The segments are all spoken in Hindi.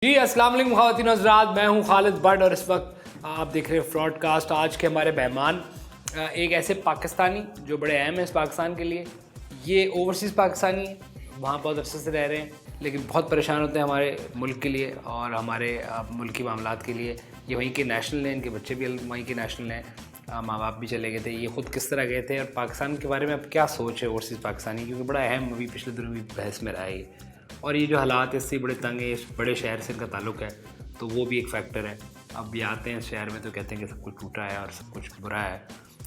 जी अस्सलाम वालेकुम ख़वातीन और हज़रात, मैं हूं खालिद बट और इस वक्त आप देख रहे हैं फ्रॉडकास्ट। आज के हमारे मेहमान एक ऐसे पाकिस्तानी जो बड़े अहम हैं इस पाकिस्तान के लिए। ये ओवरसीज़ पाकिस्तानी है, वहाँ बहुत अरसे से रह रहे हैं, लेकिन बहुत परेशान होते हैं हमारे मुल्क के लिए और हमारे मुल्की मामलात के लिए। ये वहीं के नेशनल हैं, इनके बच्चे भी वहीं के नेशनल हैं, माँ बाप भी चले गए थे, ये ख़ुद किस तरह गए थे और पाकिस्तान के बारे में अब क्या सोच है ओवरसीज़ पाकिस्तानी, क्योंकि बड़ा अहम अभी पिछले दिनों भी बहस में रहा है ये। और ये जो हालात इससे बड़े तंग है, इस बड़े शहर से इनका ताल्लुक़ है, तो वो भी एक फैक्टर है। अब ये आते हैं शहर में तो कहते हैं कि सब कुछ टूटा है और सब कुछ बुरा है,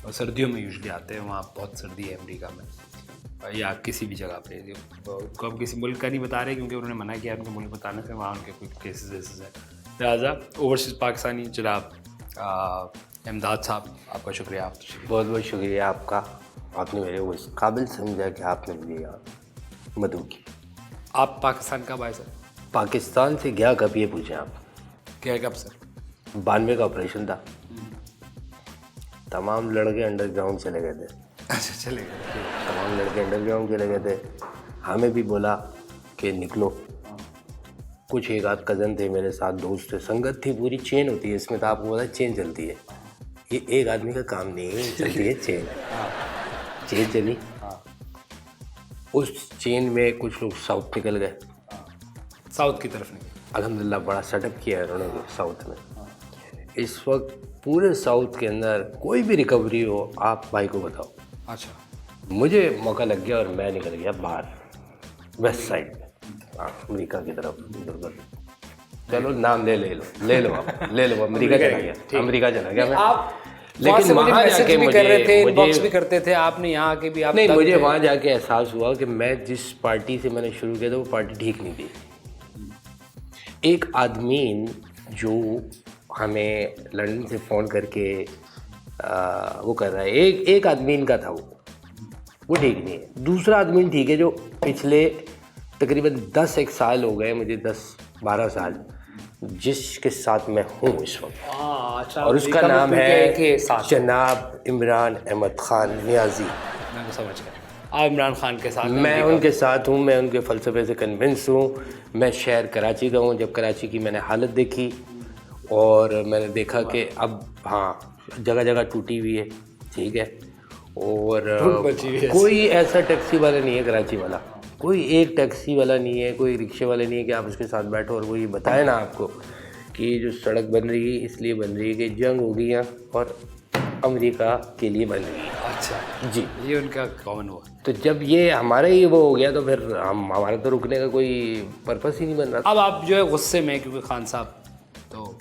और सर्दियों में यूजुअली आते हैं, वहाँ बहुत सर्दी है अमेरिका में या किसी भी जगह पे। उनको हम किसी मुल्क का नहीं बता रहे क्योंकि उन्होंने मना किया उनको मुल्क बताने से, वहाँ उनके कुछ केसेस वेसेस हैं। लिहाजा ओवरसीज़ पाकिस्तानी जनाब इमदाद साहब, आपका शुक्रिया। आप बहुत बहुत शुक्रिया आपका, आपने मेरे को इस काबिल समझा कि आपने मुझे यहाँ मदद की। आप पाकिस्तान कब आए सर? पाकिस्तान से गया कब, ये पूछें आप? क्या कब सर? 92 का ऑपरेशन था, तमाम लड़के अंडरग्राउंड चले गए थे। अच्छा, चले गए। तमाम लड़के अंडरग्राउंड चले गए थे, हमें भी बोला कि निकलो। कुछ एक आध कज़न थे मेरे साथ, दोस्त थे, संगत थी, पूरी चेन होती है इसमें, तो आपको पता है चेन चलती है, ये एक आदमी का काम नहीं है, चलती है चेन। चेन चली, उस चेन में कुछ लोग साउथ निकल गए, साउथ की तरफ नहीं। अल्हम्दुलिल्लाह बड़ा सेटअप किया है उन्होंने साउथ में। इस वक्त पूरे साउथ के अंदर कोई भी रिकवरी हो, आप भाई को बताओ। अच्छा, मुझे मौका लग गया और मैं निकल गया बाहर वेस्ट साइड में, अमेरिका की तरफ इधर। चलो नाम ले लो आप, ले लो अमेरिका चला गया, अमेरिका चला गया मैं। आप लेकिन वहाँ जाके भी कर रहे थे, इनबॉक्स भी करते थे, आपने यहाँ के भी आप नहीं, मुझे वहाँ जाके एहसास हुआ कि मैं जिस पार्टी से मैंने शुरू किया था वो पार्टी ठीक नहीं थी। एक आदमी जो हमें लंदन से फ़ोन करके वो कर रहा है, एक आदमी इनका था, वो ठीक नहीं है। दूसरा आदमी ठीक है जो पिछले तकरीबन 10 साल हो गए, मुझे 10-12 साल, जिसके साथ मैं हूँ इस वक्त। अच्छा, और उसका नाम है जनाब इमरान अहमद खान नियाजी। मैं समझ गया, आप इमरान खान के साथ? मैं उनके साथ हूँ, मैं उनके फ़लसफ़े से कन्विंस हूँ। मैं शहर कराची का हूँ। जब कराची की मैंने हालत देखी और मैंने देखा कि अब हाँ जगह जगह टूटी हुई है, ठीक है, और कोई ऐसा टैक्सी वाला नहीं है कराची वाला, कोई एक टैक्सी वाला नहीं है, कोई रिक्शे वाला नहीं है कि आप उसके साथ बैठो और वो ये बताए ना आपको कि जो सड़क बन रही है इसलिए बन रही है कि जंग हो गई है और अमेरिका के लिए बन रही है। अच्छा जी, ये उनका कॉमन हुआ। तो जब ये हमारा ही वो हो गया तो फिर हमारा तो रुकने का कोई पर्पस ही नहीं बन रहा। अब आप जो है गुस्से में, क्योंकि खान साहब तो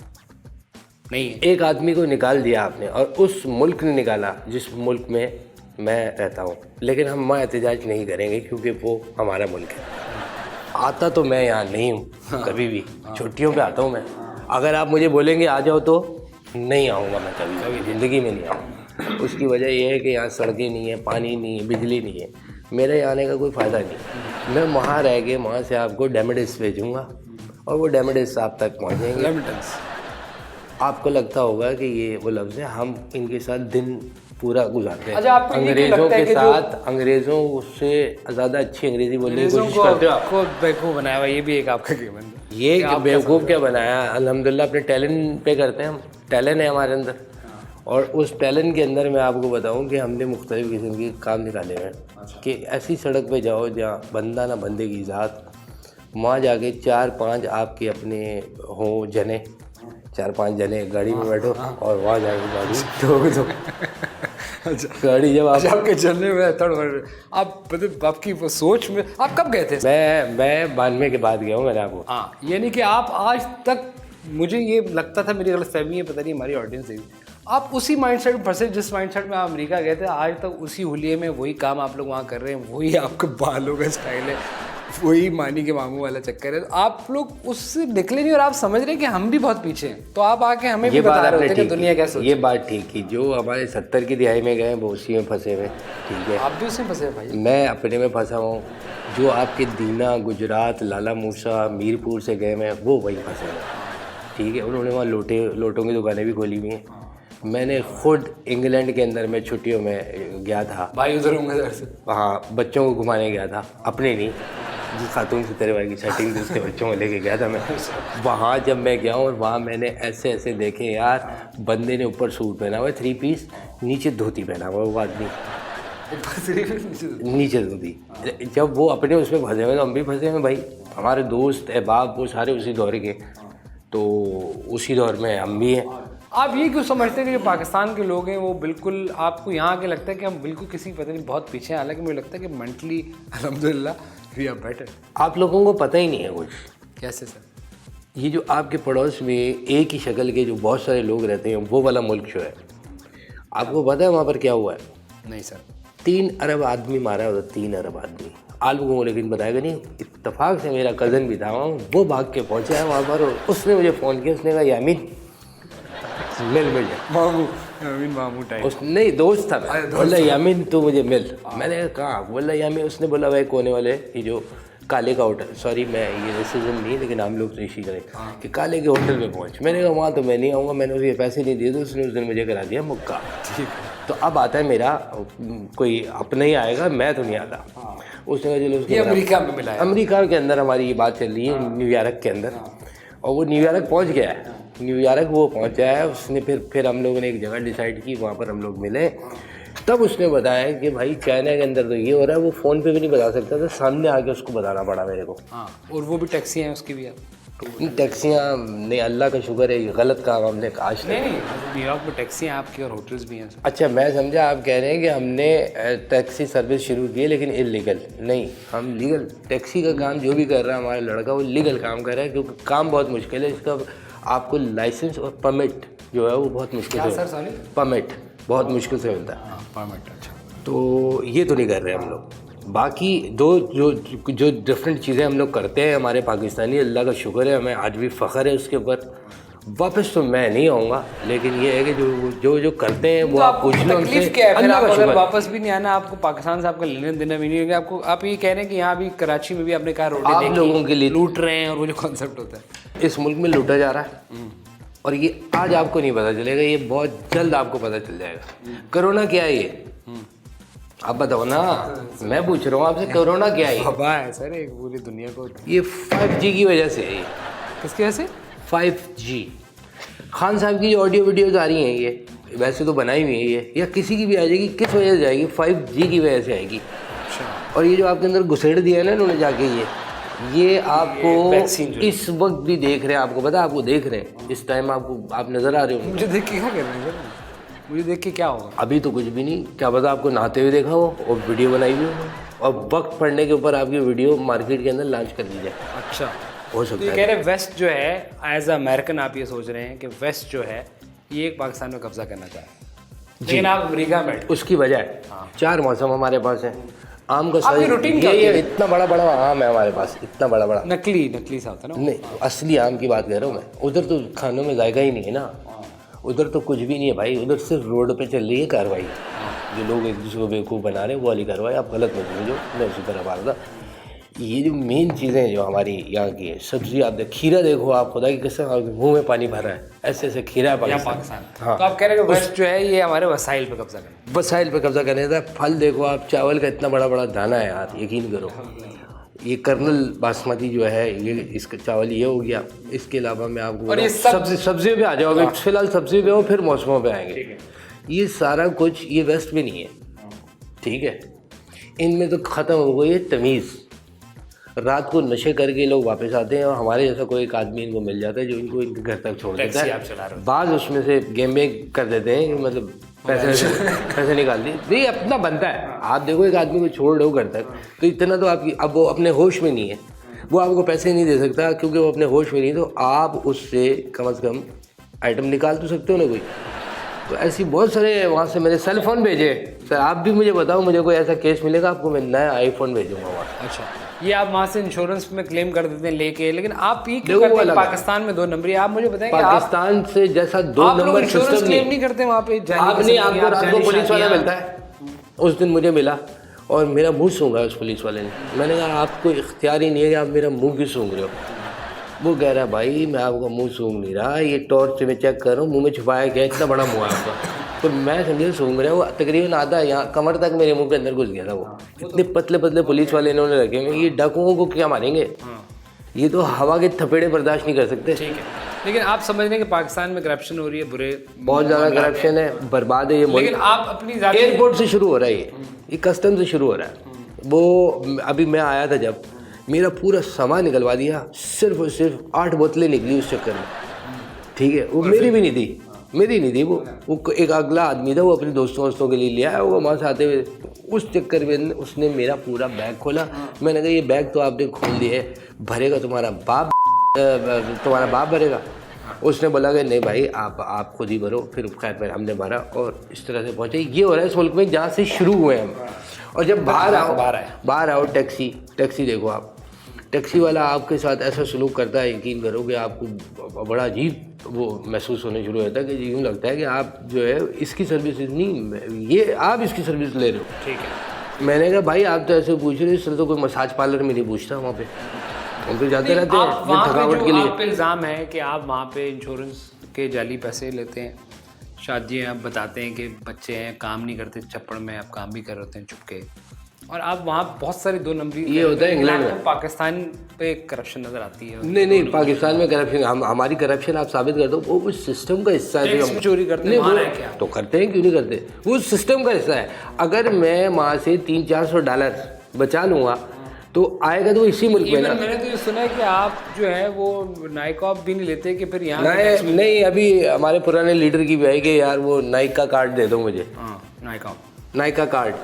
नहीं है। एक आदमी को निकाल दिया आपने और उस मुल्क ने निकाला जिस मुल्क में मैं रहता हूँ, लेकिन हम वहाँ एहतजाज नहीं करेंगे क्योंकि वो हमारा मुल्क है। आता तो मैं यहाँ नहीं हूँ कभी भी, छुट्टियों पे आता हूँ मैं। अगर आप मुझे बोलेंगे आ जाओ तो नहीं आऊँगा मैं, कभी ज़िंदगी में नहीं आऊँगा। उसकी वजह यह है कि यहाँ सड़कें नहीं है, पानी नहीं है, बिजली नहीं है, मेरे आने का कोई फ़ायदा नहीं। मैं वहाँ रह के वहाँ से आपको डेमेडिस भेजूँगा और वो डेमेडिस आप तक पहुँचेंगे। आपको लगता होगा कि ये वो लफ्ज़ है, हम इनके साथ दिन पूरा गुजारते हैं। अच्छा, अंग्रेज़ों के साथ, अंग्रेज़ों से ज़्यादा अच्छी अंग्रेज़ी बोलने की कोशिश करते हो। आपको बेवकूफ़ बनाया हुआ, ये भी एक आपका गेम है। ये बेवकूफ़ क्या बनाया, अल्हम्दुलिल्लाह अपने टैलेंट पे करते हैं हम, टैलेंट है हमारे अंदर, और उस टैलेंट के अंदर मैं आपको बताऊं कि हमने मुख्तलिफ़ किस्म के काम निकाले हैं। कि ऐसी सड़क पे जाओ जहाँ बंदा ना बंदे की ज़ात, वहाँ जाके 4-5 आपके अपने हों जने, 4-5 जने गाड़ी में बैठो और वहाँ जाके गाड़ी दो। अच्छा, गाड़ी जब आपके चलने में आप मतलब आपकी वो सोच में आप कब गए थे? मैं 92 के बाद गया हूँ मैंने आपको। हाँ, यानी कि आप आज तक, मुझे ये लगता था, मेरी गलतफहमी है, पता नहीं हमारी ऑडियंस है, आप उसी माइंडसेट में फंसे जिस माइंडसेट में आप अमेरिका गए थे। आज तक उसी हुलिये में वही काम आप लोग वहाँ कर रहे हैं, वही आपके बालों का स्टाइल है, वही मानी के मामू वाला चक्कर है। तो आप लोग उससे निकले नहीं और आप समझ रहे हैं कि हम भी बहुत पीछे हैं, तो आप आके हमें भी बता रहे होते कि दुनिया क्या सोच। ये बात ठीक की, जो हमारे 70 की दिहाई में गए वो उसी में फंसे हुए, ठीक है। आप भी उसी में फंसे हैं भाई? मैं अपने में फंसा हूँ। जो आपके दीना, गुजरात, लाला मूसा, मीरपुर से गए मैं, वो वही फंसे हैं, ठीक है। उन्होंने वहाँ लोटों की दुकानें भी खोली हुई हैं। मैंने खुद इंग्लैंड के अंदर में छुट्टियों में गया था, भाई उधर होंगे, हाँ, बच्चों को घुमाने गया था, अपने नहीं, जिस खातून से तेरे भाई की सेटिंग थी उसके बच्चों को लेके गया था मैं। वहाँ जब मैं गया और वहाँ मैंने ऐसे ऐसे देखे यार, बंदे ने ऊपर सूट पहना हुआ है 3 पीस, नीचे धोती पहना हुआ वो आदमी, नीचे धोती। जब वो अपने उसमें फंसे हुए तो हम भी फंसे हुए भाई, हमारे दोस्त अहबाब वो सारे उसी दौर के, तो उसी दौर में हम भी हैं। आप ये क्यों समझते हैं कि जो पाकिस्तान के लोग हैं वो बिल्कुल, आपको यहाँ आके लगता है कि हम बिल्कुल किसी पता नहीं बहुत पीछे हैं, हालांकि मुझे लगता है कि मेंटली अल्हम्दुलिल्लाह वी आर बेटर। आप लोगों को पता ही नहीं है कुछ। कैसे सर? ये जो आपके पड़ोस में एक ही शक्ल के जो बहुत सारे लोग रहते हैं, वो वाला मुल्क जो है, आपको पता है वहाँ पर क्या हुआ है? नहीं सर। 3 अरब आदमी मारा होता, 3 अरब आदमी। आप लोगों को लेकिन बताएगा नहीं। इत्तेफाक से मेरा कज़न भी था वहाँ, वो भाग के पहुँचा है वहाँ पर, उसने मुझे फ़ोन किया, उसने कहा यामीन मिल जाए। मामू टाइप। उस नहीं दोस्त था, बोला यामीन तू मुझे मिल। मैंने कहा बोला यामीन, उसने बोला भाई कोने वाले ये जो काले का होटल, सॉरी मैं ये रेसिज्म नहीं लेकिन हम लोग तो इसी करें कि काले के होटल में पहुँच। मैंने कहा वहाँ तो मैं नहीं आऊँगा, मैंने उसके पैसे नहीं दिए, तो उसने उस दिन मुझे करा दिया मुक्का। तो अब आता है मेरा कोई अपना ही आएगा, मैं तो नहीं आता। उसने कहा चलो उसको अमेरिका में मिला है। अमेरिका के अंदर हमारी ये बात चल रही है, न्यूयॉर्क के अंदर, और वो न्यूयॉर्क पहुंच गया है। न्यूयॉर्क वो पहुंचा है, उसने फिर हम लोगों ने एक जगह डिसाइड की, वहाँ पर हम लोग मिले। तब उसने बताया कि भाई चाइना के अंदर तो ये हो रहा है, वो फ़ोन पे भी नहीं बता सकता था, सामने आके उसको बताना पड़ा मेरे को। हाँ, और वो भी टैक्सी हैं उसकी भी। टैक्सियाँ नहीं, अल्लाह का शुक्र है, ये गलत काम हमने आज नहीं न्यूयॉर्क में टैक्सी हैं आपकी और होटल्स भी हैं। अच्छा मैं समझा आप कह रहे हैं कि हमने टैक्सी सर्विस शुरू की है लेकिन इलीगल नहीं, हम लीगल। टैक्सी का काम जो भी कर रहा है हमारा लड़का, वो लीगल काम कर रहा है, क्योंकि काम बहुत मुश्किल है इसका। आपको लाइसेंस और परमिट जो है वो बहुत मुश्किल से, परमिट बहुत मुश्किल से मिलता है। परमिट, अच्छा। तो ये तो नहीं कर रहे हम लोग। बाकी जो डिफरेंट चीज़ें हम लोग करते हैं हमारे पाकिस्तानी, अल्लाह का शुक्र है, हमें आज भी फ़ख्र है उसके ऊपर। वापस तो मैं नहीं आऊँगा, लेकिन ये है कि जो करते हैं वो आप पूछ लो हमसे। अल्लाह का शुक्र, वापस भी नहीं आना आपको, पाकिस्तान से आपका लेने देना भी नहीं होगा आपको। आप ये कह रहे हैं कि यहाँ भी कराची में भी आपने कहा रोटी आप लोगों के लिए लूट रहे हैं, और वो जो कॉन्सेप्ट होता है इस मुल्क में लूटा जा रहा है, और ये आज आपको नहीं पता चलेगा, ये बहुत जल्द आपको पता चल जाएगा। कोरोना क्या है ये आप बताओ ना, मैं पूछ रहा हूँ आपसे, कोरोना क्या है? वबा है सर एक पूरी दुनिया को। ये 5G की वजह से है। ये किसकी वजह से? 5G। खान साहब की जो ऑडियो वीडियोज़ आ रही हैं, ये वैसे तो बनाई हुई है ये, या किसी की भी आ जाएगी, किस वजह से आएगी? 5G की वजह से आएगी। अच्छा। और ये जो आपके अंदर घुसेड़ दिया है ना इन्होंने जाके, ये आपको इस वक्त भी देख रहे हैं, आपको पता है, आपको देख रहे हैं इस टाइम, आपको आप नज़र आ रहे हो। मुझे देख के क्या कर रहे हैं? मुझे देख के क्या होगा? अभी तो कुछ भी नहीं, क्या पता आपको नहाते हुए देखा हो और वीडियो बनाई हुई हो, और वक्त पड़ने के ऊपर आपकी वीडियो मार्केट के अंदर लॉन्च कर दी जाए। अच्छा, हो सकता है। कह रहे वेस्ट जो है, एज अ अमेरिकन आप ये सोच रहे हैं कि वेस्ट जो है ये पाकिस्तान में कब्जा करना चाहे, लेकिन आप अमेरिका में। उसकी वजह है 4 मौसम हमारे पास है। आम का आपकी रूटीन क्या ये इतना बड़ा आम है हमारे पास, इतना बड़ा नकली सा होता है ना? नहीं, असली आम की बात कर रहा हूँ मैं। उधर तो खानों में जायका ही नहीं है ना, उधर तो कुछ भी नहीं है भाई, उधर सिर्फ रोड पे चल रही है कार्रवाई। जो लोग एक दूसरे को बेवकूफ़ बना रहे हैं वो वाली कार्रवाई, आप गलत मत समझो, मैं उसी तरह बात था। ये जो मेन चीज़ें जो हमारी यहाँ की है, सब्जी आप खीरा देखो, आप खुदा की कसम आपके मुँह में पानी भर रहा है, ऐसे ऐसे खीरा है पाकिस्तान। हाँ, तो आप कह रहे हैं कि वेस्ट जो है ये हमारे वसाइल पे कब्जा करना, वसाइल पे कब्जा करने था। फल देखो आप, चावल का इतना बड़ा दाना है यार, यकीन करो। ये कर्नल बासमती जो है, ये इसका चावल ये हो गया। इसके अलावा मैं आपको और ये सब्जियों पे आ जाओगे, फिलहाल सब्जी पे हो, फिर मौसमों पे आएंगे। ये सारा कुछ ये वेस्ट में नहीं है, ठीक है। इनमें तो ख़त्म हो गई है तमीज़। रात को नशे करके लोग वापस आते हैं, और हमारे जैसा कोई एक आदमी इनको मिल जाता है जो इनको इनके घर तक छोड़ देता है। बाद उसमें से गेम कर देते हैं, मतलब पैसे निकाल दिए, नहीं अपना बनता है। आप देखो एक आदमी को छोड़ रहे हो घर तक, तो इतना तो आपकी, अब वो अपने होश में नहीं है, वो आपको पैसे नहीं दे सकता क्योंकि वो अपने होश में नहीं, तो आप उससे कम से कम आइटम निकाल तो सकते हो ना कोई। तो ऐसी बहुत सारे वहाँ से मैंने सेल फोन भेजे। सर आप भी मुझे बताओ, मुझे कोई ऐसा केस मिलेगा आपको, मैं नया आईफोन भेजूंगा वहाँ। अच्छा, ये आप वहाँ से इंश्योरेंस में क्लेम कर देते हैं लेके, लेकिन आप ये क्यों करते हैं? पाकिस्तान में 2 नंबरी, आप मुझे बताएं पाकिस्तान से जैसा 2 नंबर सिस्टम क्लेम नहीं करते वहाँ पे? आपको रात को पुलिस वाला मिलता है, उस दिन मुझे मिला और मेरा मुँह सूंघा उस पुलिस वाले ने। मैंने कहा आपको इख्तियार ही नहीं है कि आप मेरा मुँह क्यों सूंघ रहे हो? वो कह रहा है भाई मैं आपका मुँह सूंघ नहीं रहा, ये टॉर्च से मैं चेक कर रहा हूँ, मुँह में छुपाया गया, इतना बड़ा मुँह है आपका। तो मैं समझे सूंघ रहा हूँ, तकरीबन आधा यहाँ कमर तक मेरे मुंह के अंदर घुस गया था वो। इतने पतले पतले पुलिस वाले इन्होंने रखे हुए, ये डाकुओं को क्या मारेंगे? ये तो हवा के थपेड़े बर्दाश्त नहीं कर सकते। ठीक है, लेकिन आप समझ रहे हैं कि पाकिस्तान में करप्शन हो रही है, बुरे बहुत ज़्यादा करप्शन है, बर्बाद है ये मुल्क। लेकिन आप अपनी ज़ाती एयरपोर्ट से शुरू हो रहा है, ये कस्टम से शुरू हो रहा है। वो अभी मैं आया था जब, मेरा पूरा सामान निकलवा दिया, सिर्फ और सिर्फ 8 बोतलें निकली उस चक्कर में। ठीक है, वो मेरी भी नहीं थी, मेरी नहीं थी वो एक अगला आदमी था, वो अपने दोस्तों के लिए ले आया होगा वहाँ से आते हुए। उस चक्कर में उसने मेरा पूरा बैग खोला। मैंने कहा ये बैग तो आपने खोल दिया है, भरेगा तुम्हारा बाप भरेगा। उसने बोला कि नहीं भाई आप खुद ही भरो। फिर खैर हमने भरा और इस तरह से पहुँचे। ये हो रहा है इस मुल्क में जहाँ से शुरू हुए हम। और जब बाहर आओ टैक्सी देखो आप, टैक्सी वाला आपके साथ ऐसा सलूक करता है, यकीन करो कि आपको बड़ा अजीब वो महसूस होने शुरू होता है कि यूँ लगता है कि आप जो है इसकी सर्विस नहीं, ये आप इसकी सर्विस ले रहे हो। ठीक है, मैंने कहा भाई आप तो ऐसे पूछ रहे हो, इस तरह तो कोई मसाज पार्लर में नहीं पूछता वहाँ पे, हम तो जाते रहते हैं थकावट के लिए। आप पे इल्ज़ाम है कि आप वहाँ पे इंश्योरेंस के जाली पैसे लेते हैं, शादियाँ आप बताते हैं कि बच्चे हैं काम नहीं करते चप्पड़ में, आप काम भी कर रहे होते हैं चुपके, और आप वहाँ बहुत सारी 2 नंबरी। ये होता है इंग्लैंड में। पाकिस्तान पे करप्शन नज़र आती है। नहीं पाकिस्तान में करप्शन, हमारी करप्शन आप साबित कर दो, वो उस सिस्टम का हिस्सा है। हम चोरी करते हैं तो करते हैं, क्यों नहीं करते, वो सिस्टम का हिस्सा है। अगर मैं वहाँ से 300-400 डॉलर बचा लूँगा तो आएगा तो इसी मुल्क में ना। मैंने तो ये सुना है कि आप जो है वो नाइक ऑफ भी नहीं लेते कि फिर यहाँ नहीं अभी हमारे पुराने लीडर की भी है कि यार वो नाइक का कार्ड दे दो मुझे। नाइक का कार्ड।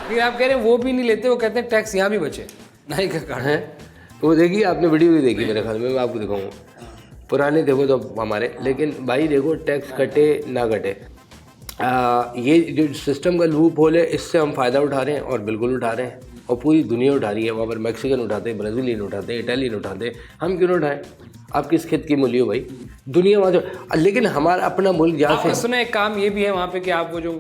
फिर आप कह रहे हैं वो भी नहीं लेते, वो कहते हैं टैक्स यहाँ भी बचे, नाइक का कार्ड है। वो देखिए आपने वीडियो भी देखी मेरे ख्याल में, मैं आपको दिखाऊंगा, पुराने देखो तो हमारे। लेकिन भाई देखो टैक्स कटे ना कटे, ये जो सिस्टम का लूप होल है इससे हम फ़ायदा उठा रहे हैं, और बिल्कुल उठा रहे हैं, और पूरी दुनिया उठा रही है। वहाँ पर मैक्सिकन उठाते हैं, ब्राज़ीलियन उठाते हैं, इटालियन उठाते हैं, हम क्यों ना उठाएं? आप किस खेत की मूल्य हो भाई, दुनिया वहाँ तो। लेकिन हमारा अपना मुल्क जहाँ से सुना एक काम ये भी है वहाँ पे कि आप वो जो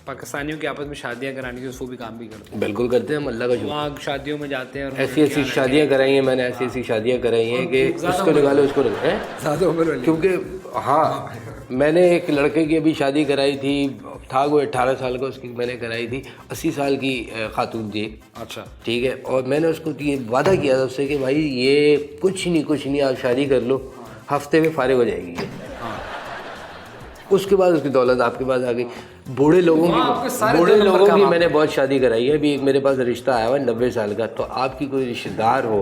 पाकिस्तानियों की आपस में शादियाँ करानी थी उसको भी काम भी करते हैं। बिल्कुल करते हैं हम, अल्लाह का शुक्र। वहाँ शादियों में जाते हैं और ऐसी शादियाँ कराई हैं मैंने, ऐसी शादियाँ कराई हैं कि उसको निकालो उसको निकालो। क्योंकि हाँ मैंने एक लड़के की अभी शादी कराई थी, था वो 18 साल का, उसकी मैंने कराई थी। 80 साल की खातून थी। अच्छा ठीक है, और मैंने उसको ये वादा किया था उससे कि भाई ये कुछ नहीं आप शादी कर लो, हफ्ते में फारिग हो जाएगी ये। उसके बाद उसकी दौलत आपके पास आ गई। बूढ़े लोगों की मैंने बहुत शादी कराई है। अभी एक मेरे पास रिश्ता आया हुआ 90 साल का, तो आपकी कोई रिश्तेदार हो,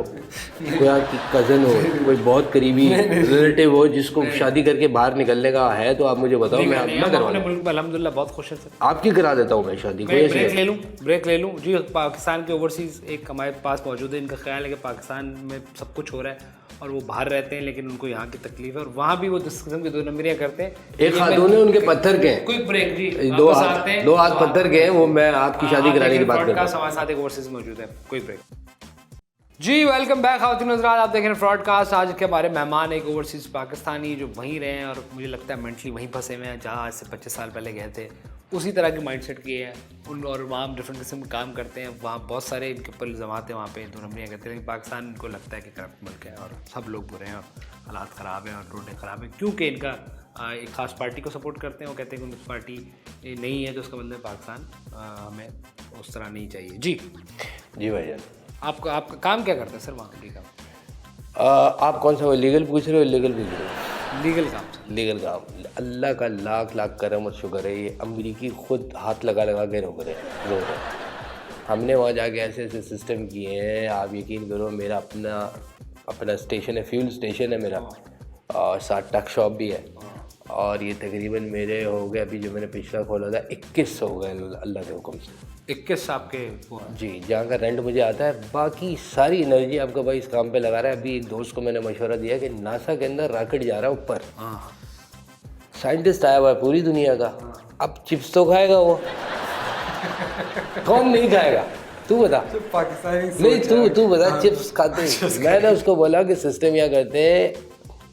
कोई आपकी कज़न हो, कोई बहुत करीबी रिलेटिव हो जिसको शादी करके बाहर निकलने का है, तो आप मुझे बताओ, मैं करवा दूँ। अल्हम्दुलिल्लाह बहुत खुश है सर, आपकी करा देता हूँ मैं शादी। ब्रेक ले लूँ जी। पाकिस्तान के ओवरसीज़ एक हमारे पास मौजूद है, इनका ख्याल है कि पाकिस्तान में सब कुछ हो रहा है और वो बाहर रहते हैं, लेकिन उनको यहाँ की तकलीफ है और वहाँ भी वो इस किस्म की 2 नंबरियाँ करते हैं। एक खातून है, उनके पत्थर के क्विक ब्रेक जी, 2 हाथ पत्थर के हैं, वो मैं आपकी शादी कराने की बात कर रहा हूँ। हमारे साथ एक ओवरसीज मौजूद है, क्विक ब्रेक जी। वेलकम बैक खातिन हज़रात, आप देख रहे हैं फ्रॉडकास्ट। आज के हमारे मेहमान एक ओवरसीज़ पाकिस्तानी जो वहीं रहे हैं और मुझे लगता है मेंटली वहीं फंसे हुए हैं जहाँ आज से 25 साल पहले गए थे। उसी तरह के माइंडसेट किए हैं उन, और वहाँ डिफरेंट किस्म के काम करते हैं। वहाँ बहुत सारे इनके ऊपर इल्ज़ामात हैं, वहाँ पे 2 नंबरियाँ करते हैं, लेकिन पाकिस्तान इनको लगता है कि करप्ट मुल्क है और सब लोग बुरे हैं और हालात ख़राब हैं और रोडें ख़राब हैं, क्योंकि इनका एक ख़ास पार्टी को सपोर्ट करते हैं। वो कहते हैं कि उनकी पार्टी नहीं है तो उसका मतलब पाकिस्तान हमें उस तरह नहीं चाहिए। जी भाईजान, आपका काम क्या करता है सर वहाँ का काम? आप कौन सा लीगल पूछ रहे हो? लीगल पूछ रहे हो? लीगल काम। अल्लाह का लाख करम और शुक्र है, ये अमरीकी खुद हाथ लगा के रोक रहे हैं। हमने वहाँ जाके ऐसे सिस्टम किए हैं, आप यकीन करो। मेरा अपना स्टेशन है, फ्यूल स्टेशन है मेरा, और साथ टक शॉप भी है, और ये तकरीबन मेरे हो गए, अभी जो मैंने पिछला खोला था 21 हो गए अल्लाह के हुक्म से। 21 आपके जी, जहाँ का रेंट मुझे आता है। बाकी सारी एनर्जी आपका भाई इस काम पे लगा रहा है। अभी एक दोस्त को मैंने मशवरा दिया कि नासा के अंदर रॉकेट जा रहा है ऊपर, साइंटिस्ट आया हुआ है पूरी दुनिया का। अब चिप्स तो खाएगा वो कौन नहीं खाएगा, तू बता। पाकिस्तानी नहीं तू बता, चिप्स खाते हैं। मैंने उसको बोला कि सिस्टम यहाँ करते हैं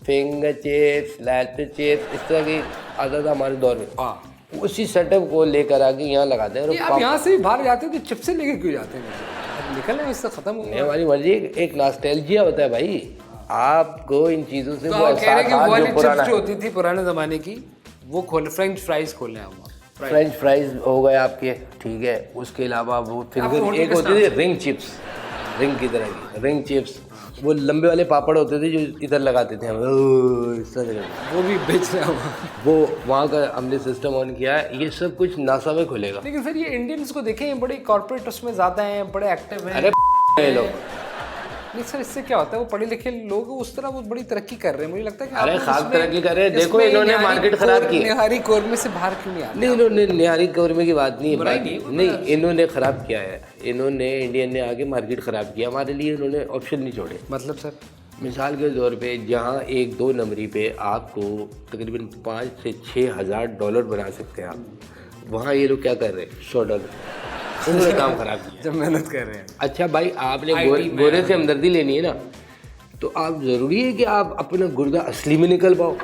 फिंगर चिप्स, लैट चिप्स, इस तरह की आदत था हमारे दौर में। उसी सेटअप को लेकर आके यहाँ लगाते हैं। आप यहाँ से भी बाहर जाते हैं तो चिप्स से लेके क्यों जाते हैं? निकल है, इससे खत्म हो गया। हमारी मर्जी, एक नॉस्टैल्जिया होता है भाई, आपको इन चीज़ों से तो वो कह रहे कि वो वाली चिप्स जो होती थी पुराने ज़माने की, वो खोले, फ्रेंच फ्राइज खोले हम। फ्रेंच फ्राइज हो गए आपके, ठीक है। उसके अलावा वो फिंगर एक होती थी रिंग चिप्स, रिंग की तरह की रिंग चिप्स, वो लंबे वाले पापड़ होते थे जो इधर लगाते थे हम, इस तरह के। वो भी बेच रहे हैं वो वहाँ का हमने सिस्टम ऑन किया है। ये सब कुछ नासा में खुलेगा। लेकिन फिर ये इंडियंस को देखें, ये बड़े कॉर्पोरेट उसमें ज़्यादा हैं, बड़े एक्टिव हैं। अरे ये लोग, नहीं सर, इससे क्या होता है, वो पढ़े लिखे लोग उस तरह वो बड़ी तरक्की कर रहे हैं। मुझे लगता है कि अरे आप खास तरक्की कर रहे हैं। देखो इन्होंने मार्केट खराब की। निहारी कौरमे से बाहर क्यों नहीं आते? नहीं, इन्होंने निहारी कौरमे की बात नहीं बुराई है, नहीं, नहीं इन्होंने खराब किया है। इन्होंने इंडियन ने आगे मार्केट खराब किया हमारे लिए। इन्होंने ऑप्शन नहीं छोड़े। मतलब सर, मिसाल के तौर पे जहाँ 1-2 नंबरी पे आपको तकरीबन 5 से 6 हज़ार डॉलर बना सकते हैं आप, वहाँ ये लोग क्या कर रहे हैं, $100। उन्होंने काम खराब किया। जब मेहनत कर रहे हैं। अच्छा भाई, आपने IT गोरे से हमदर्दी लेनी है ना, तो आप ज़रूरी है कि आप अपना गुर्दा असली में निकल पाओ।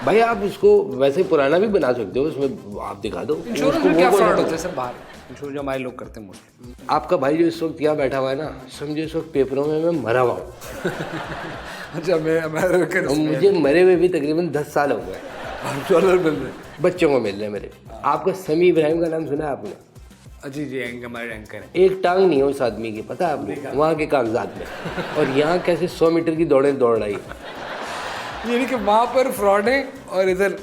भाई आप उसको वैसे पुराना भी बना सकते हो, उसमें आप दिखा दो। इंश्योरेंस में क्या फ्रॉड होता है सर बाहर? इंश्योरेंस जो हमारे लोग करते हैं मोस्टली। आपका भाई जो इस वक्त यहाँ बैठा हुआ है ना, समझो इस वक्त पेपरों में मैं मरा हुआ हूँ। अच्छा, मैं और मुझे मरे हुए भी तकरीबन 10 साल हो गए। डॉलर मिल रहे बच्चों को मिल रहे हैं मेरे। आपका समी इब्राहिम का नाम सुना है आपने? हैं? जी जी, हमारे एंकर हैं। एक टांग नहीं है उस आदमी की, पता है आपको, वहाँ के कागजात में। और यहाँ कैसे 100 मीटर की दौड़ रही। यानी कि वहाँ पर फ्रॉड है और इधर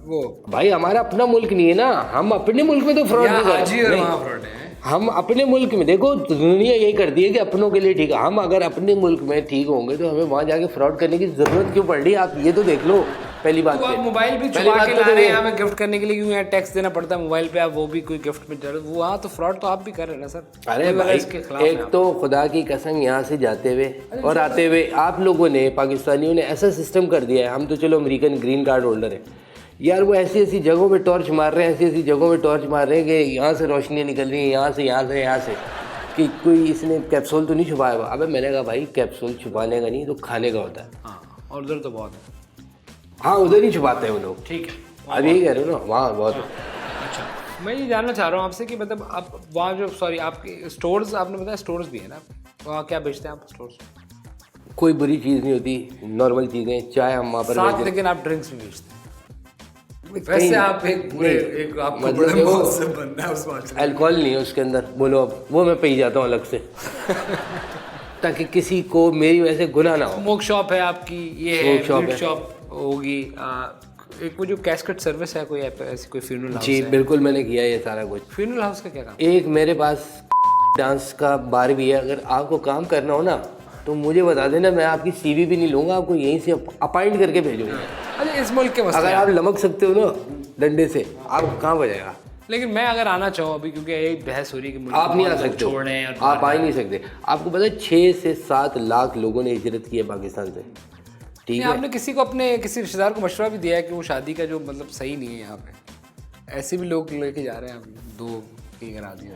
वो। भाई हमारा अपना मुल्क नहीं है ना, हम अपने मुल्क में तो फ्रॉड नहीं कर हाजी और नहीं। वहाँ फ्रॉड है। हम अपने मुल्क में देखो, दुनिया यही करती है कि अपनों के लिए ठीक है। हम अगर अपने मुल्क में ठीक होंगे तो हमें वहाँ जाके फ्रॉड करने की जरूरत क्यों पड़ रही है? आप ये तो देख लो पहली बात। तो आप मोबाइल भी पहली छुपा बात के तो ला रहे हैं ये- हमें गिफ्ट करने के लिए, क्यों यहाँ टैक्स देना पड़ता है मोबाइल पे? आप वो भी कोई गिफ्ट में जरूरत, वो वहाँ तो फ्रॉड तो आप भी कर रहे हैं ना सर। अरे भाई, इसके खिलाफ हैं एक आप। तो खुदा की कसम, यहाँ से जाते हुए और आते हुए आप लोगों ने, पाकिस्तानियों ने ऐसा सिस्टम कर दिया है। हम तो चलो अमेरिकन ग्रीन कार्ड होल्डर है यार, वो ऐसी ऐसी जगहों पे टॉर्च मार रहे हैं, ऐसी ऐसी जगहों पे टॉर्च मार रहे हैं कि यहाँ से रोशनियाँ निकल रही हैं, यहाँ से कि कोई इसने कैप्सूल तो नहीं छुपाया हुआ। अबे मैंने कहा भाई, कैप्सूल छुपाने का नहीं तो खाने का होता है। हाँ, और उधर तो बहुत है। हाँ, उधर ही छुपाते हैं वो लोग। ठीक है, अब यही कह रहे हो ना, वहाँ बहुत है। अच्छा। मैं ये जानना चाह रहा हूँ आपसे कि मतलब आप वहाँ जो, सॉरी, आपके स्टोर्स, आपने बताया स्टोर्स भी है ना, वहाँ क्या बेचते हैं आप स्टोर्स? कोई बुरी चीज़ नहीं होती, नॉर्मल चीज़ें, चाय हम वहाँ पर साथ, बेचते लेकिन आप ड्रिंक्स भी बेचते हैं। वैसे कहीं- आप एक बुरे, नहीं, एक आपको मतलब बड़े देखो, मौत से बनना है उस बात में। अल्कोहल नहीं है उसके अंदर। बोलो अब, वो मैं पी जाता हूँ अलग से ताकि किसी को मेरी वजह से गुनाह ना हो। स्मोक शॉप है आपकी, ये स्मोक है, शॉप मीट है। शॉप होगी। एक वो जो कैस्केट सर्विस है, कोई ऐसी कोई फ्यूनरल हाउस जी है? बिल्कुल, मैंने किया ये सारा कुछ। फ्यूनरल हाउस का क्या काम? एक मेरे पास डांस का बार भी है। अगर आपको काम करना हो ना तो मुझे बता देना, मैं आपकी सीवी भी नहीं लूँगा, आपको यहीं से अपॉइंट करके भेजूंगा। अरे इस मुल्क के मसले अगर हैं। आप लमक सकते हो ना डंडे से, आप कहाँ बजाएगा? लेकिन मैं अगर आना चाहूँ अभी, क्योंकि एक बहस हो रही है कि मुल्क आप नहीं आ लोग सकते हो। छोड़ रहे हैं और आप आ ही नहीं सकते। आपको पता है 6 से 7 लाख लोगों ने हिजरत की है पाकिस्तान से, ठीक नहीं, है। आपने किसी को, अपने किसी रिश्तेदार को मशवरा भी दिया है कि वो शादी का जो मतलब सही नहीं है यहाँ पे? ऐसे भी लोग लेके जा रहे हैं, अभी 2 की करा दिया।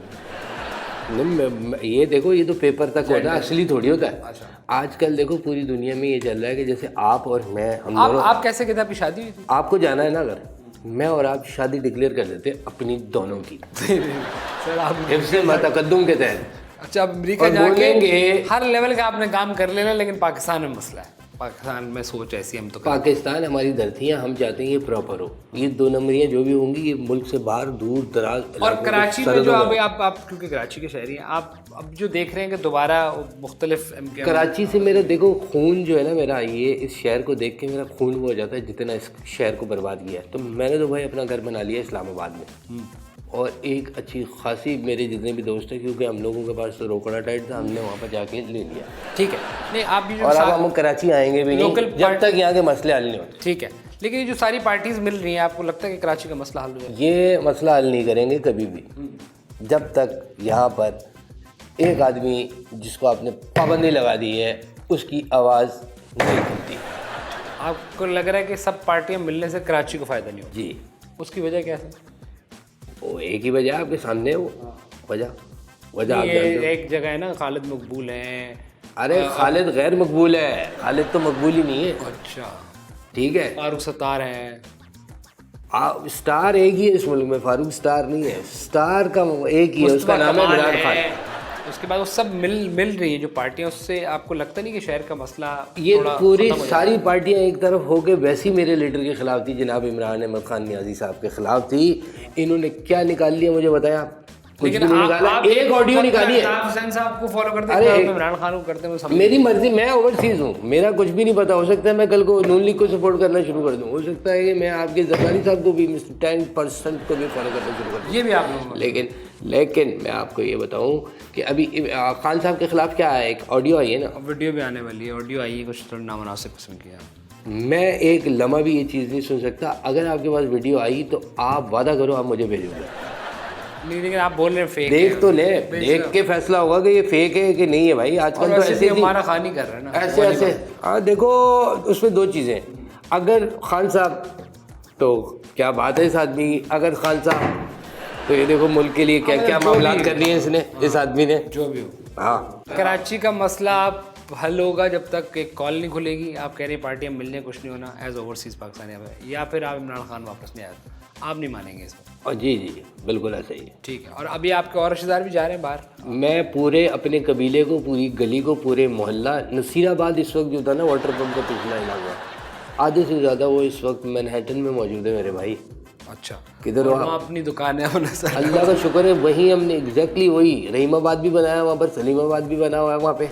नहीं, ये देखो, ये तो पेपर तक होता है, असली थोड़ी होता है। अच्छा। आजकल देखो पूरी दुनिया में ये चल रहा है कि जैसे आप और मैं, हम दोनों, आप कैसे कहते हैं आपकी शादी हुई थी? आपको जाना है ना, अगर मैं और आप शादी डिक्लेयर कर देते अपनी दोनों की, सर आप, हिफ्ज़ मतक़द्दुम के तहत। अच्छा, अमेरिका और जाके बोलेंगे- हर लेवल का आपने काम कर लेना, लेकिन पाकिस्तान में मसला है। पाकिस्तान में सोच ऐसी, हम तो पाकिस्तान हमारी धरती है, हम चाहते हैं ये प्रॉपर हो। ये 2 नंबरियाँ जो भी होंगी, ये मुल्क से बाहर दूर दराज और इलाकों के कराची में सरहदों जो में। आप क्योंकि कराची के शहरी हैं, आप अब जो देख रहे हैं कि दोबारा मुख्तलिफ कराची से मेरा देखो खून जो है ना मेरा, ये इस शहर को देख के मेरा खून वो हो जाता है जितना इस शहर को बर्बाद किया है। तो मैंने तो भाई अपना घर बना लिया इस्लामाबाद में, और एक अच्छी खासी मेरे जितने भी दोस्त हैं, क्योंकि हम लोगों के पास तो रोकड़ा टाइट था, हमने वहाँ पर जाके ले लिया। ठीक है। नहीं, आप भी जो और अब हम कराची आएंगे भी लोकल नहीं जब तक यहाँ के मसले हल नहीं होते। ठीक है, लेकिन ये जो सारी पार्टीज मिल रही हैं, आपको लगता है कि कराची का मसला हल हो जाएगा? ये मसला हल नहीं करेंगे कभी भी जब तक यहाँ पर एक आदमी जिसको आपने पाबंदी लगा दी है उसकी आवाज़ नहीं खुलती। आपको लग रहा है कि सब पार्टियां मिलने से कराची को फ़ायदा नहीं होगा? जी, उसकी वजह क्या है? वो एक ही वजह आपके सामने है, वो वजह आप ये जानते हो। एक जगह है ना, खालिद मकबूल हैं। अरे खालिद गैर मकबूल है, खालिद तो मकबूल ही नहीं है, अच्छा, ठीक है। फारूक सत्तार हैं। स्टार एक ही है इस मुल्क में, फारूक स्टार नहीं है। स्टार का एक ही है, उसका नाम है इमरान खान। उसके बाद वो सब मिल रही है जो पार्टियां, उससे आपको लगता नहीं कि शहर का मसला ये थोड़ा पूरी खत्म हो सारी पार्टियां एक तरफ हो के वैसे ही मेरे लीडर के खिलाफ थी, जनाब इमरान अहमद खान नियाजी साहब के खिलाफ थी। इन्होंने क्या निकाल लिया मुझे बताया आप? कुछ भी नहीं निकाला। एक ऑडियो निकाली है। हुसैन साहब को फॉलो करते अरे हैं, इमरान खान को करते हैं, वो मेरी मर्जी, मैं ओवरसीज हूँ, मेरा कुछ भी नहीं पता। हो सकता है मैं कल को नून लीग को सपोर्ट करना शुरू कर दूँ, हो सकता है कि मैं आपके जरदारी साहब को भी 10% को भी फॉलो करना शुरू कर दूँ। ये भी आप लोगों लेकिन मैं आपको ये बताऊँ कि अभी खान साहब के खिलाफ क्या है, एक ऑडियो आई है ना, वीडियो भी आने वाली है, ऑडियो आई है, कुछ थोड़ा नामुनासिब किस्म की है। मैं एक लम्हा भी ये चीज़ नहीं सुन सकता। अगर आपके पास वीडियो आई तो आप वादा करो आप मुझे भेजोगे। नहीं, लेकिन आप बोल रहे हैं फेक देख तो ले, देख के फैसला होगा कि ये फेक है कि नहीं है भाई। आजकल तो ऐसे हमारा खान ही कर रहा है ना, ऐसे हाँ देखो, उसमें दो चीज़ें। अगर खान साहब तो क्या बात है इस आदमी की, अगर खान साहब तो ये देखो मुल्क के लिए क्या क्या मामला कर लिए इसने, इस आदमी ने, जो भी हो। हाँ कराची का मसला आप हल होगा जब तक एक कॉल नहीं खुलेगी। आप कह रहे हैं पार्टियां मिलने कुछ नहीं होना एज ओवरसीज पाकिस्तानी, या फिर आप इमरान खान वापस नहीं आए, आप नहीं मानेंगे इसमें? और जी बिल्कुल ऐसा ही है। ठीक है। और अभी आपके और रिश्तेदार भी जा रहे हैं बाहर? मैं पूरे अपने कबीले को, पूरी गली को, पूरे मोहल्ला, नसीराबाद इस वक्त जो था ना वाटर पम्प का पिछला इलाका, आधे से ज़्यादा वो इस वक्त मैनहट्टन में मौजूद है मेरे भाई। अच्छा, किधर हो आप? अपनी दुकान है अल्लाह का शुक्र है, वहीं हमने एग्जैक्टली वही रहीमाबाद भी बनाया, वहाँ पर सलीमाबाद भी बना हुआ है वहाँ पे,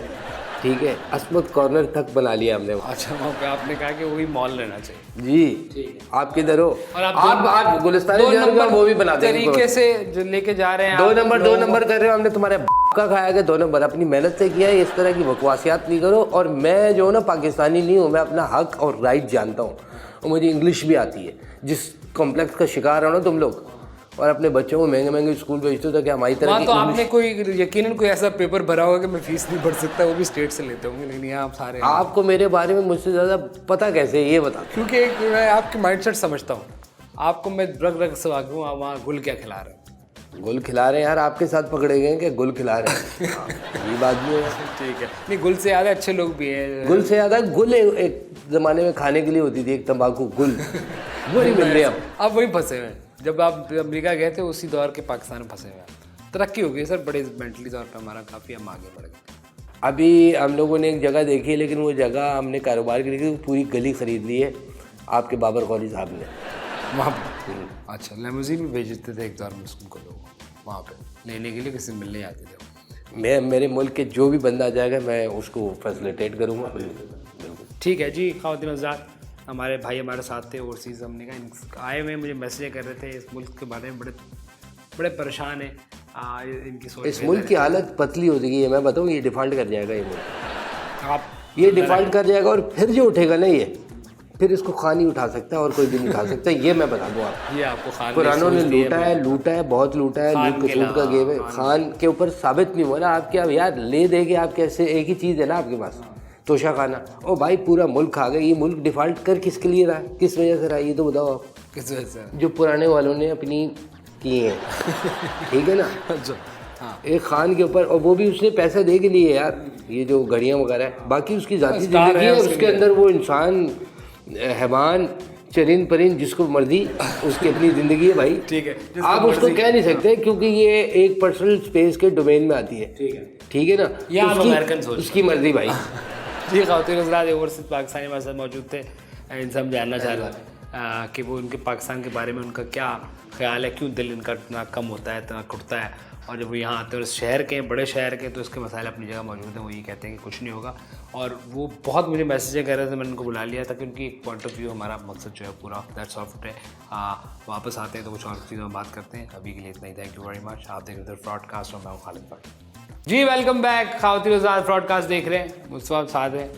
ठीक है, अस्मत कॉर्नर तक बना लिया हमने। अच्छा, वहाँ पे आपने कहा कि वही मॉल रहना चाहिए। जी, आप किधर हो? और आप गुलिस्तान वो भी बना देंगे तरीके से जो लेके जा रहे हैं। 2 नंबर कर रहे हो, हमने तुम्हारे का खाया कि 2 नंबर अपनी मेहनत से किया है। इस तरह की बकवासियात नहीं करो। और मैं जो ना पाकिस्तानी नहीं हूँ, मैं अपना हक और राइट जानता हूँ, और मुझे इंग्लिश भी आती है। जिस कॉम्प्लेक्स का शिकार हो ना तुम लोग, और अपने बच्चों को महंगे स्कूल भेजते हो, तो क्या हमारी तरह की तो आपने कोई यकीनन कोई ऐसा पेपर भरा होगा कि मैं फीस नहीं भर सकता, वो भी स्टेट से लेते होंगे। लेकिन आप सारे, आपको मेरे बारे में मुझसे ज़्यादा पता कैसे, ये बता। क्योंकि मैं आपके माइंडसेट समझता हूँ। आपको मैं रग से वाकूँ, आप वहाँ गुल क्या खिला रहे हैं? गुल खिला रहे हैं यार, आपके साथ पकड़े गए कि गुल खिला रहे हैं। ये बात भी है। ठीक है। नहीं, गुल से ज़्यादा अच्छे लोग भी हैं। गुल से ज़्यादा गुल एक ज़माने में खाने के लिए होती थी, एक तंबाकू गुल, वो नहीं मिल रही अब वही फंसे हुए हैं। जब आप अमेरिका गए थे उसी दौर के पाकिस्तान में फंसे हुए हैं। तरक्की हो गई सर, बड़े मेंटली तौर पर हमारा काफ़ी हम आगे बढ़ गए। अभी हम लोगों ने एक जगह देखी है, लेकिन वो जगह हमने कारोबार के लिए पूरी गली ख़रीद ली है आपके बाबर कौली साहब ने वहाँ पर। अच्छा, लेमोजीन भी भेजते थे एक दौर में स्कूल को लोग वहाँ पे लेने के लिए, किसी मिलने आते थे। मेरे मुल्क के जो भी बंदा आ जाएगा मैं उसको फैसिलिटेट करूँगा। बिल्कुल ठीक है जी। ख़वातीन हज़रात, हमारे भाई हमारे साथ थे ओवरसीज़, हमने कहा आए हुए मुझे मैसेज कर रहे थे इस मुल्क के बारे में, बड़े परेशान हैं इनकी सोच। इस मुल्क की हालत पतली हो गई है, मैं बताऊँ, ये डिफ़ॉल्ट कर जाएगा ये मुल्क। आप ये डिफ़ॉल्ट कर जाएगा, और फिर जो उठेगा ना ये, फिर इसको खान ही उठा सकता है और कोई भी नहीं उठा सकता, ये मैं बता दूँ आपको। ये आपको खान पुरानों ने लूटा है, बहुत लूटा है, लूट कसूट का गेम है। खान के ऊपर साबित नहीं हुआ ना आपके, अब यार ले दे के आप कैसे, एक ही चीज़ है ना आपके पास, तोशा खाना। ओ भाई, पूरा मुल्क खा गया। ये मुल्क डिफ़ॉल्ट कर किसके लिए रहा, किस वजह से रहा, ये तो बताओ आप। किस वजह से? जो पुराने वालों ने अपनी किए हैं, ठीक है ना। हाँ। एक खान के ऊपर, और वो भी उसने पैसा दे के लिए यार, ये जो घड़ियाँ वगैरह है, बाकी उसकी ज़ाती ज़िंदगी है, उसके अंदर वो इंसान, हैवान, चरिंद परिंद, जिसको मर्जी, उसकी अपनी ज़िंदगी है भाई। ठीक है, आप उसको कह नहीं सकते, क्योंकि ये एक पर्सनल स्पेस के डोमेन में आती है। ठीक है ना, उसकी मर्जी भाई। जी, ख़वातीन हज़रात, ओवरसीज़ पाकिस्तानी हमारे साथ मौजूद थे। इनसे हम जानना चाह रहे थे कि वो उनके पाकिस्तान के बारे में उनका क्या ख्याल है, क्यों दिल इनका इतना कम होता है, इतना घुटता है, और जब वो यहाँ आते हैं और शहर के, बड़े शहर के, तो इसके मसाइल अपनी जगह मौजूद हैं। वो ये कहते हैं कि कुछ नहीं होगा, और वो बहुत मुझे मैसेजें कर रहे थे, मैंने उनको बुला लिया था, क्योंकि एक पॉइंट ऑफ व्यू, हमारा मकसद जो है पूरा दैट्स ऑल फॉर टुडे। वापस आते हैं तो कुछ और चीज़ों में बात करते हैं। अभी के लिए इतना ही, थैंक यू वेरी मच। आप देख रहे थे फ्रॉडकास्ट, और मैं हूँ खालिद भट्ट। जी, वेलकम बैक। ख़वातीन हज़रात, फ्रॉडकास्ट देख रहे हैं, मुझसे साथ हैं।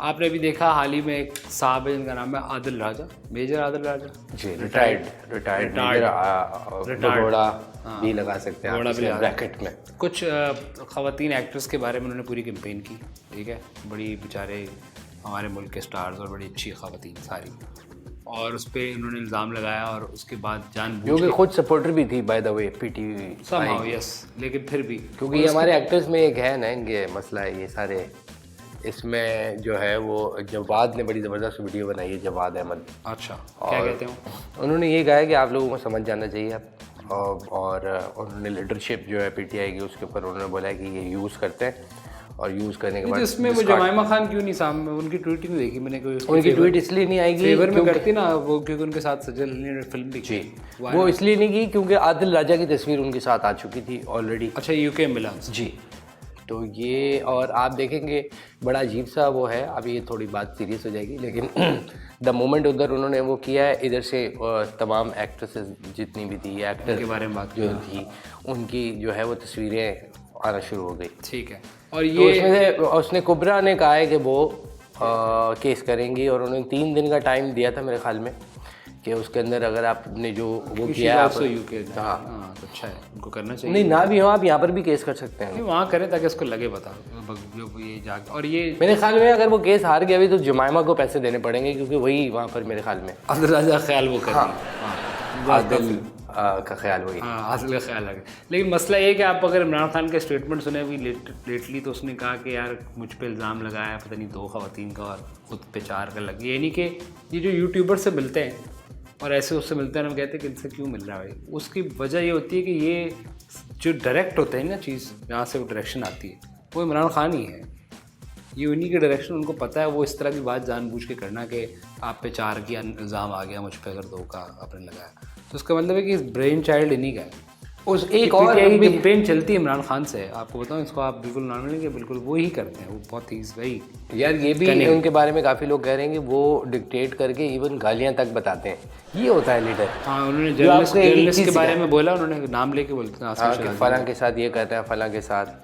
आपने भी देखा हाल ही में एक साहब है जिनका नाम है आदिल राजा, मेजर आदिल राजा जी, रिटायर्ड घोड़ा भी लगा सकते हैं ब्रैकेट में। कुछ ख़वातीन एक्ट्रेस के बारे में उन्होंने पूरी कैंपेन की, ठीक है, बड़ी बेचारे हमारे मुल्क के स्टार्स और बड़ी अच्छी ख़वातीन सारी, और उस पर इन्होंने इल्ज़ाम लगाया, और उसके बाद जो कि खुद सपोर्टर भी थी by the way PTV somehow, yes, लेकिन फिर भी क्योंकि ये हमारे एक्टर्स में एक है ना, इनके मसला है ये सारे। इसमें जो है वो जवाद ने बड़ी ज़बरदस्त वीडियो बनाई है, जवाद अहमद। अच्छा, क्या कहते हो? उन्होंने ये कहा है कि आप लोगों को समझ जाना चाहिए, और उन्होंने लीडरशिप जो है पीटीआई की उसके ऊपर उन्होंने बोला है कि ये यूज़ करते हैं और यूज़ करने के बाद इसमें वो जमाइमा खान क्यों नहीं सामने, उनकी ट्वीट नहीं देखी मैंने कोई, उनकी ट्वीट इसलिए नहीं आएगी फेवर में करती ना वो, क्योंकि उनके साथ सजल ने फिल्म भी जी वो इसलिए नहीं की क्योंकि आदिल राजा की तस्वीर उनके साथ आ चुकी थी ऑलरेडी। अच्छा यूके मिला जी, तो ये और आप देखेंगे बड़ा अजीब सा वो है, अभी ये थोड़ी बात सीरियस हो जाएगी, लेकिन द मोमेंट उधर उन्होंने वो किया है, इधर से तमाम एक्ट्रेसेस जितनी भी थी एक्टर के बारे में बात जो थी उनकी जो है वो तस्वीरें आना शुरू हो गई। ठीक है। और तो ये उसमें से उसने कुबरा ने कहा है कि वो केस करेंगी और उन्होंने 3 दिन का टाइम दिया था मेरे ख्याल में कि उसके अंदर अगर आपने जो वो किया है यूके, हाँ तो अच्छा है, उनको करना चाहिए। नहीं ना भी हो आप यहाँ पर भी केस कर सकते हैं, वहाँ करें ताकि उसको लगे पता जो ये जाके। और ये मेरे ख्याल में अगर वो केस हार गया भी तो जमाइमा को पैसे देने पड़ेंगे क्योंकि वही वहाँ पर मेरे ख्याल में आदिल राजा ख्याल वो कर आदिल का ख्याल वही। हाँ आदिल का ख्याल है। लेकिन मसला ये कि आप अगर इमरान खान के स्टेटमेंट सुने अभी लेटली, तो उसने कहा कि यार मुझ पे इल्ज़ाम लगाया है पता नहीं 2 ख़वातीन का और ख़ुद पे 4 का लग, ये नहीं कि ये जो यूट्यूबर से मिलते हैं और ऐसे उससे मिलते हैं, हम कहते हैं कि इनसे क्यों मिल रहा है भाई, उसकी वजह ये होती है कि ये जो डायरेक्ट होते हैं ना चीज़, जहाँ से वो डायरेक्शन आती है वो इमरान खान ही है, ये उन्हीं के डायरेक्शन, उनको पता है वो इस तरह की बात जानबूझ के करना कि आप पे 4 की इल्ज़ाम आ गया, मुझ पे अगर 2 का आपने लगाया, तो उसका मतलब है कि ब्रेन चाइल्ड इन्हीं का है। उस एक और कैंपेन चलती है इमरान खान से, आपको बताऊं, इसको आप बिल्कुल नॉर्मल नहीं कि बिल्कुल वो ही करते हैं, वो बहुत ही वही यार ये भी उनके बारे में काफ़ी लोग कह रहे हैं कि वो डिक्टेट करके इवन गालियाँ तक बताते हैं, ये होता है लीडर। हाँ उन्होंने जर्नलिस्ट के बारे में बोला, उन्होंने नाम लेके बोलते हैं फलां के साथ ये कहते हैं, फलां के साथ,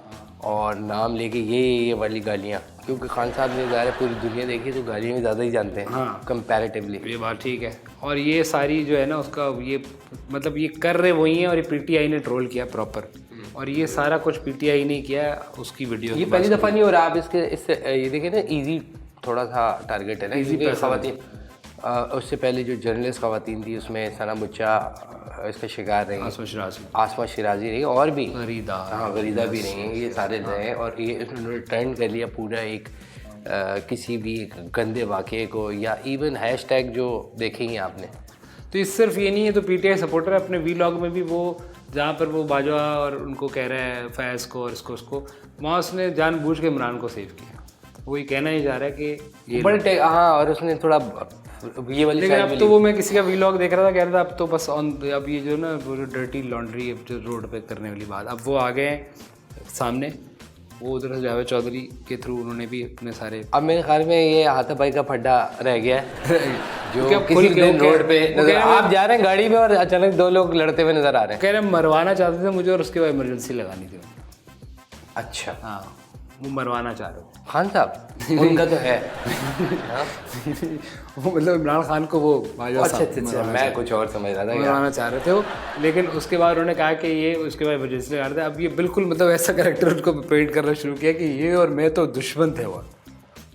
और नाम लेके ये वाली गालियाँ, क्योंकि खान साहब ने ज़ाहिर पूरी दुनिया देखी तो गालियाँ भी ज़्यादा ही जानते हैं हाँ कंपैरेटिवली। ये बात ठीक है। और ये सारी जो है ना उसका ये मतलब ये कर रहे वही हैं और ये पीटीआई ने ट्रोल किया प्रॉपर, और ये सारा कुछ पीटीआई ने किया उसकी वीडियो। ये पहली दफ़ा नहीं हो रहा, आप इससे ये देखें ना, ईजी थोड़ा सा टारगेट है ना, ईजी खवातीन। उससे पहले जो जर्नलिस्ट खवातीन थी उसमें सना मुच्चा इसका शिकार रही, आसमा शिराजी रही, और भी गरीदा भी रही हैं, ये सारे रहे, और ये उन्होंने ट्रेंड कर लिया पूरा एक किसी भी गंदे वाक़े को, या इवन हैशटैग जो देखेंगे आपने। तो इस सिर्फ ये नहीं है, तो पीटीआई सपोर्टर अपने वीलॉग में भी वो जहाँ पर वो बाजवा और उनको कह रहा है फैज़ को और इसको उसको, वहाँ उसने जानबूझ के इमरान को सेव किया, वो ये कहना ही जा रहा है कि ये बड़े हाँ, और उसने थोड़ा ये वाली लेकिन अब तो वो मैं किसी का वीलॉग देख रहा था, कह रहा था अब तो बस अब ये जो ना वो जो डर्टी लॉन्ड्री जो रोड पे करने वाली बात, अब वो आ गए सामने, वो उधर से जावेद चौधरी के थ्रू उन्होंने भी अपने सारे, अब मेरे ख्याल में ये हाथापाई का फड्डा रह गया है जो किसी दिन रोड पे नजर, आप जा रहे हैं गाड़ी में और अचानक 2 लोग लड़ते हुए नजर आ रहे हैं, कह रहे मरवाना चाहते थे मुझे और उसके बाद इमरजेंसी लगानी थी। अच्छा हाँ वो मरवाना चाह रहे खान साहब उनका तो है वो मतलब इमरान खान को वो अच्छा मैं कुछ और समझ रहा था, मरवाना चाह रहे थे वो, लेकिन उसके बाद उन्होंने कहा कि ये उसके बाद इमरजेंसी लगा रहे थे। अब ये बिल्कुल मतलब ऐसा कैरेक्टर उनको पेंट करना शुरू किया कि ये और मैं तो दुश्मन थे वो।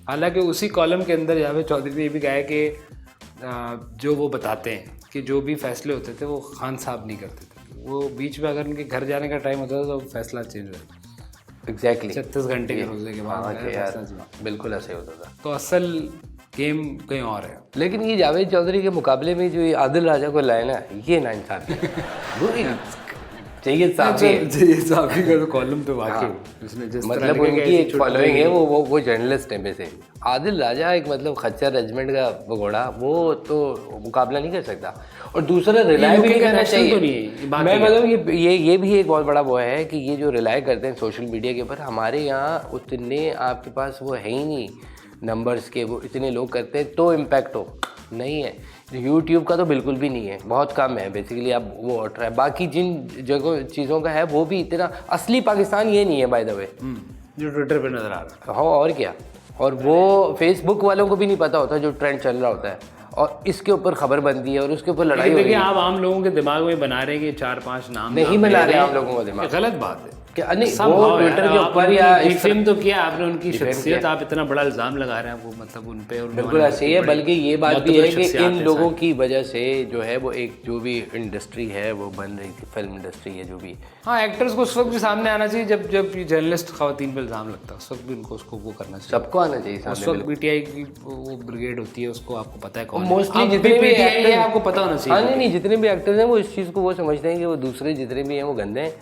हालांकि उसी कॉलम के अंदर जावेद चौधरी ने ये भी कहा है कि जो वो बताते हैं कि जो भी फैसले होते थे वो खान साहब नहीं करते थे, वो बीच में अगर उनके घर जाने का टाइम होता था तो फैसला चेंज होता था। एग्जैक्टली 36 घंटे के रोजे के बाद बिल्कुल ऐसे होता था। तो असल गेम कहीं और है। लेकिन ये जावेद चौधरी के मुकाबले में जो ये आदिल राजा को लाए ना, ये ना इंसाफ चाहिए साफी का तो कॉलम पे वाकई उसने जिस मतलब उनकी एक फॉलोइंग है, वो जर्नलिस्ट है वैसे। आदिल राजा एक मतलब खच्चर रेजिमेंट का भगोड़ा, वो तो मुकाबला नहीं कर सकता। और दूसरा रिलाय भी नहीं करना चाहिए। मैं मतलब ये भी एक बहुत बड़ा वो है कि ये जो रिलाय करते हैं सोशल मीडिया के ऊपर, हमारे यहाँ उतने आपके पास वो है ही नहीं नंबर्स के, वो इतने लोग करते हैं तो इम्पैक्ट हो, नहीं है। यूट्यूब का तो बिल्कुल भी नहीं है, बहुत कम है बेसिकली। अब वो उठ रहा है, बाकी जिन जगह चीज़ों का है वो भी इतना असली पाकिस्तान ये नहीं है बाय द वे, जो ट्विटर पे नज़र आ रहा है। हाँ और क्या, और वो फेसबुक वालों को भी नहीं पता होता जो ट्रेंड चल रहा होता है, और इसके ऊपर खबर बनती है और उसके ऊपर लड़ाई हो रही है। आप आम लोगों के दिमाग में बना रहे हैं कि 4-5 नाम नहीं बना रहे हैं आम लोगों का दिमाग, गलत बात है। क्या नहीं, वो ट्विटर के ऊपर या डिफेम तो किया आपने उनकी शख्सियत, आप इतना बड़ा इल्ज़ाम लगा रहे हैं वो, मतलब उन पे। बिल्कुल ऐसे ही है, बल्कि ये बात भी है कि इन लोगों की वजह से जो है वो एक जो भी इंडस्ट्री है वो बन रही थी, फिल्म इंडस्ट्री है जो भी। हाँ, एक्टर्स को उस वक्त भी सामने आना चाहिए जब ये जर्नलिस्ट खवातीन पे इल्ज़ाम लगता है, उस वक्त भी उनको उसको वो करना चाहिए, सबको आना चाहिए सामने। उस वक्त पीटीआई की वो ब्रिगेड होती है, उसको आपको पता है कौन है, मोस्टली जितने भी पीटीआई है आपको पता होना चाहिए। हाँ नहीं, जितने भी एक्टर्स हैं वो इस चीज़ को वो समझते हैं कि वो दूसरे जितने भी हैं वो गंदे हैं,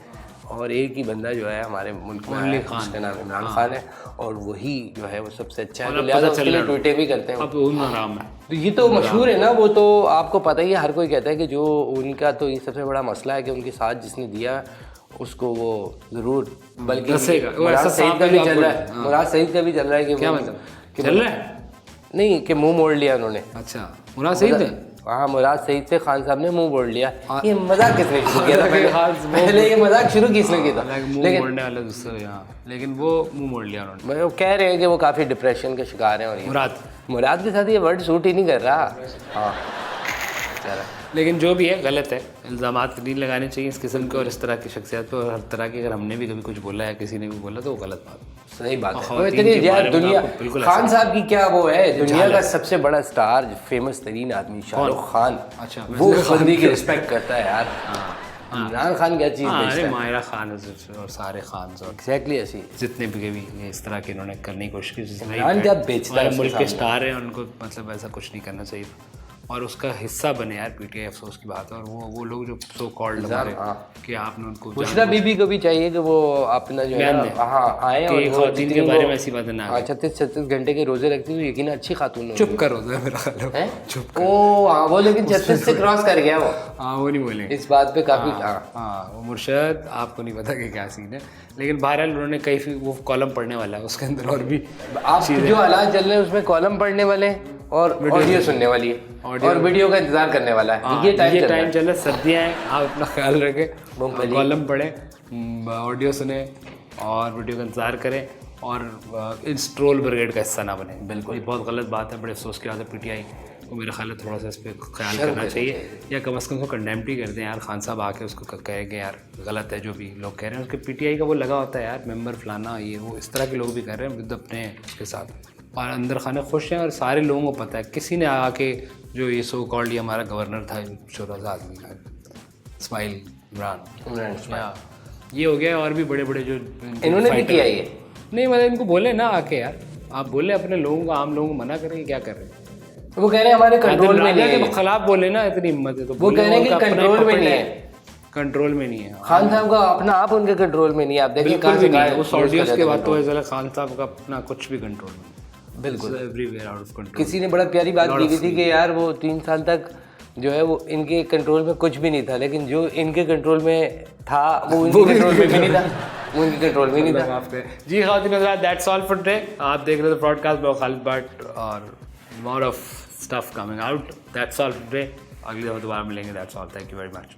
और एक ही बंदा जो है हमारे मुल्क में है, उसका नाम इमरान खान है, और वही जो है वो सबसे अच्छा है, तो लिहाजा उसके लिए ट्वीटें भी करते हैं। अब उन आराम है, तो ये तो मशहूर है ना, वो तो आपको पता ही है, हर कोई कहता है कि जो उनका तो ये सबसे बड़ा मसला है कि उनके साथ जिसने दिया उसको वो ज़रूर, बल्कि मुराद सईद का भी चल रहा है, मुराद सईद का भी चल रहा है कि क्या मतलब चल रहा है, नहीं कि मुंह मोड़ लिया उन्होंने। अच्छा, मुराद सईद है, हाँ, मुराद सईद से खान साहब ने मुंह मोड़ लिया। ये मजाक किसने शुरू किया था पहले ये मजाक शुरू किसने किया था? मुंह मोड़ने वाला दूसरा यहाँ, लेकिन वो मुंह मोड़ लिया उन्होंने। वो कह रहे हैं कि वो काफ़ी डिप्रेशन के शिकार हैं, और मुराद के साथ ये वर्ड सूट ही नहीं कर रहा। हाँ चलो, लेकिन जो भी है गलत है, इल्ज़ामात नहीं लगाने चाहिए इस किस्म के और इस तरह की शख्सियत पर, और हर तरह की, अगर हमने भी कभी कुछ बोला है, किसी ने भी बोला तो वो गलत बात है। सही बात है। वो इतनी यार दुनिया, खान साहब की क्या वो है, दुनिया का सबसे बड़ा स्टार, फेमस तरीन आदमी शाहरुख खान, अच्छा, वो बंदी की रिस्पेक्ट करता है यार। इमरान खान क्या चीज़ है? अरे मायरा खान और सारे खान और एग्जैक्टली ऐसी जितने भी इस तरह के इन्होंने करने की कोशिश की, इमरान क्या बेचता है, मुल्क के स्टार हैं, उनको मतलब ऐसा कुछ नहीं करना चाहिए, और उसका हिस्सा बने यार पीटीआई, अफसोस की बात है। और वो लोग जो सो कॉल्ड कि आपने उनको, बुशरा बीबी को भी चाहिए कि वो अपना जो है हाँ आए, और खातून के बारे में ऐसी बातें ना, 36 घंटे के रोजे रखती हुई यकीन अच्छी खातून। चुप कर रोजा मेरा ख्याल है, चुप ओ हाँ, वो लेकिन 36 से क्रॉस कर गया वो। हाँ, वो नहीं बोलेंगे इस बात पे काफी। हाँ, वो मुर्शद आपको नहीं पता कि क्या सीन है, लेकिन बहरहाल उन्होंने कई वो कॉलम पढ़ने वाला है उसके अंदर, और भी आप जो हालात चल रहे हैं उसमें कॉलम पढ़ने वाले और ऑडियो सुनने वाली है, और वीडियो का इंतजार करने वाला है। ये टाइम चल रहा है, सर्दियाँ हैं, आप अपना ख्याल रखें, कॉलम पढ़ें, ऑडियो सुने और वीडियो का इंतजार करें, और इस ट्रोल ब्रिगेड का हिस्सा ना बने। बिल्कुल, ये बहुत गलत बात है, बड़े अफसोस की बात है। पीटीआई को मेरा ख्याल है थोड़ा सा इस पर ख्याल करना चाहिए, या कम अज़ कम को कंडेम्प्ट ही कर दें यार। खान साहब आके उसको कहें कि यार गलत है जो भी लोग कह रहे हैं, उसके पीटीआई का वो लगा होता है यार, मेंबर फलाना ये वो, इस तरह के लोग भी कर रहे हैं विद अपने उसके साथ, और अंदर खाने खुश हैं, और सारे लोगों को पता है। किसी ने आके जो ये सो कॉल्ड ये हमारा गवर्नर था शोराज़ आदमी का, इस्माइल इमरान, ये हो गया, और भी बड़े बड़े जो इन्होंने भी किया ये नहीं, मतलब इनको बोले ना आके यार, आप बोले अपने लोगों को, आम लोगों को मना करें, क्या कर रहे हैं? वो कह रहे हैं हमारे कंट्रोल में नहीं है, खिलाफ बोले ना, इतनी हिम्मत है तो वो कह रहे हैं कि कंट्रोल में नहीं है, कंट्रोल में नहीं है। खान साहब का अपना आप उनके कंट्रोल में नहीं है। आप देखिए कहाँ से गए उस ऑडियोज के बाद, तो खान साहब का अपना कुछ भी कंट्रोल में, बिल्कुल एवरीवेयर आउट ऑफ कंट्रोल। किसी ने बड़ा प्यारी बात की थी कि यार वो 3 साल तक जो है वो इनके कंट्रोल में कुछ भी नहीं था, लेकिन जो इनके कंट्रोल में था वो उनके कंट्रोल में भी नहीं था, वो उनके कंट्रोल में नहीं था। जी खातिन हज़रात, दैट्स ऑल फॉर टुडे। आप देख रहे थे ब्रॉडकास्ट बाय खालिद भट्ट, और more of stuff coming out. That's all for today, अगली दफ़ा दोबारा मिलेंगे। That's all, thank you very much.